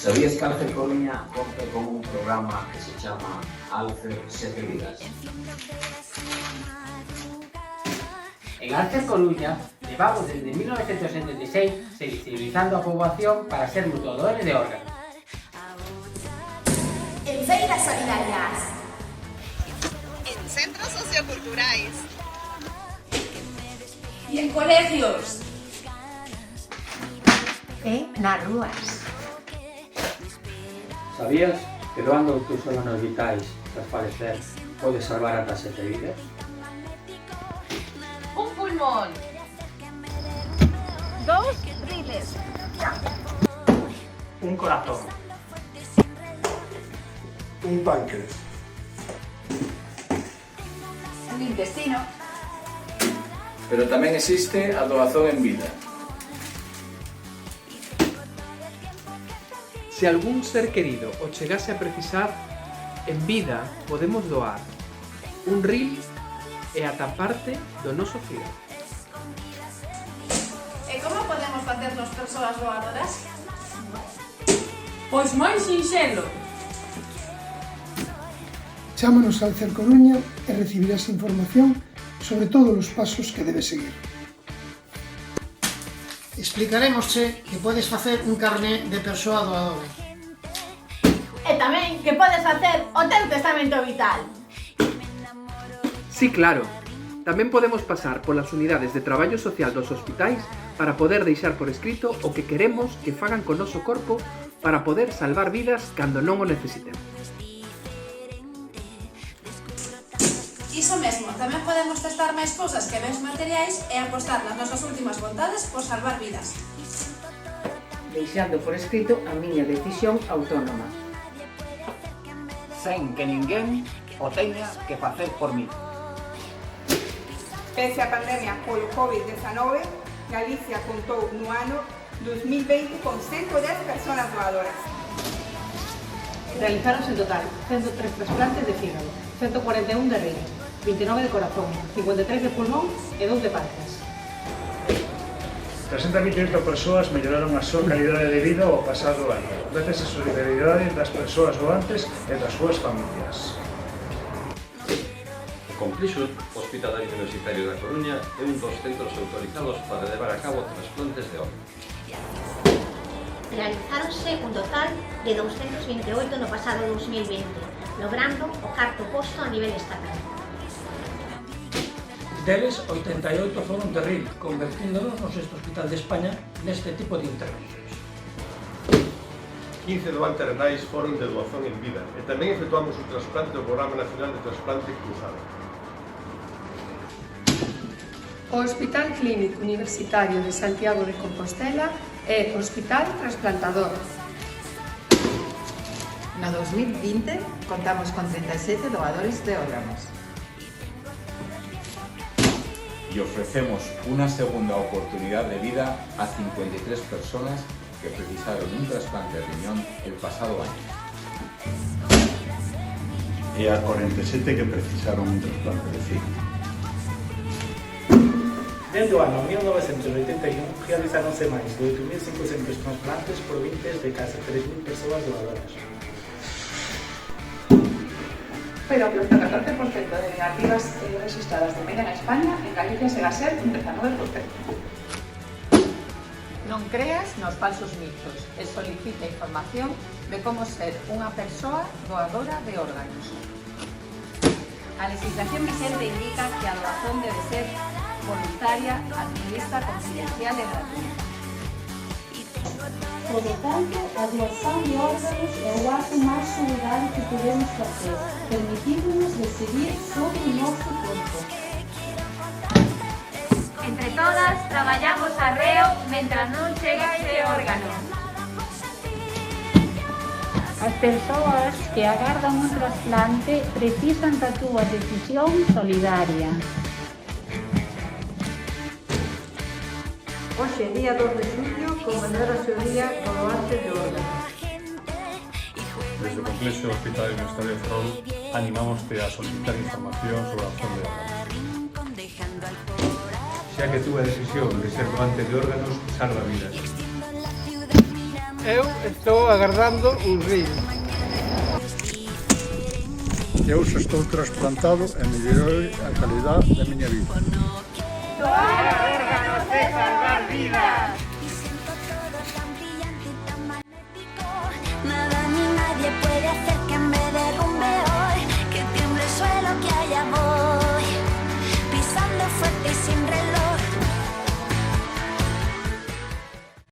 ¿Sabías que Alcer Coruña conta con un programa que se chama Alcer Sete Vidas? En Alcer Coruña levamos desde 1976 sensibilizando a poboación para sermos doadores de órganos. En feiras solidarias. En centros socioculturais. E en colegios. E nas rúas. Sabías que doando os teus órganos vitais tras falecer podes salvar ata 7 vidas? Un pulmón. 2 riles. Un corazón. Un páncreas. Un intestino. Pero tamén existe a doazón en vida. Se algún ser querido o chegase a precisar, en vida podemos doar un ril e ata parte do noso fígado. E como podemos facernos persoas doadoras? Pois moi sinxelo. Chámanos a Alcer Coruña e recibirás información sobre todos os pasos que debes seguir. Explicarémosche que podes facer un carné de persoa doadora. E tamén que podes facer o teu testamento vital. Sí, claro. Tamén podemos pasar polas unidades de traballo social dos hospitais para poder deixar por escrito o que queremos que fagan con noso corpo para poder salvar vidas cando non o necesitemos. Iso mesmo, tamén podemos testar máis cousas que bens materiais e apostar nas nosas últimas vontades por salvar vidas. Deixando por escrito a miña decisión autónoma. Sen que ninguén o teña que facer por mí. Pese a pandemia polo COVID-19, Galicia contou no ano 2020 con 110 persoas doadoras. Realizáronse en total 103 trasplantes de fígado, 141 de riñón, 29 de corazón, 53 de pulmón e 2 de páncreas. 328 persoas melloraron a súa calidade de vida ao pasado ano, gracias á solidaridade das persoas doantes e das súas familias. O Complexo Hospitalario Universitario da Coruña é un dos centros autorizados para levar a cabo trasplantes de órganos. Realizáronse un total de 228 no pasado 2020, logrando o cuarto posto a nivel estatal. Deles, 88 foron de RIL, convertíndonos no sexto hospital de España neste tipo de intervencións. 15 doantes renais foron de doazón en vida e tamén efectuamos o trasplante do Programa Nacional de Trasplante Cruzado. O Hospital Clínico Universitario de Santiago de Compostela é hospital trasplantador. No 2020 contamos con 37 doadores de órganos. Y ofrecemos una segunda oportunidad de vida a 53 personas que precisaron un trasplante de riñón el pasado año. E a 47 que precisaron un trasplante de fígado. Dende o ano 1981 realizáronse máis de 8.500 trasplantes provenientes de case 3.000 persoas doadoras. Pero que o 14% de negativas registradas de media en España, en Galicia chega a ser un 19%. Non creas nos falsos mitos e solicita información de como ser unha persoa doadora de órganos. A legislación vigente indica que a doazón debe ser voluntaria, altruista, confidencial e gratuita. Por lo tanto, a doación de órganos é o acto máis solidario que podemos facer, permitindo-nos decidir sobre o noso corpo. Entre todas, traballamos arreo mentras non chega ese órgano. As persoas que agardan un trasplante precisan da túa decisión solidaria. Hoxe, día 2 de xullo, comemorase o día do doante de órganos. Desde o Complexo Hospitalario Universitario de Ferrol animámoste a solicitar información sobre a opción de órganos. Xa que túa decisión de ser doante de órganos salva vidas. Eu estou agardando un río. Eu xa estou trasplantado e mellorei a calidad da miña vida. Doar órganos é salvar vidas.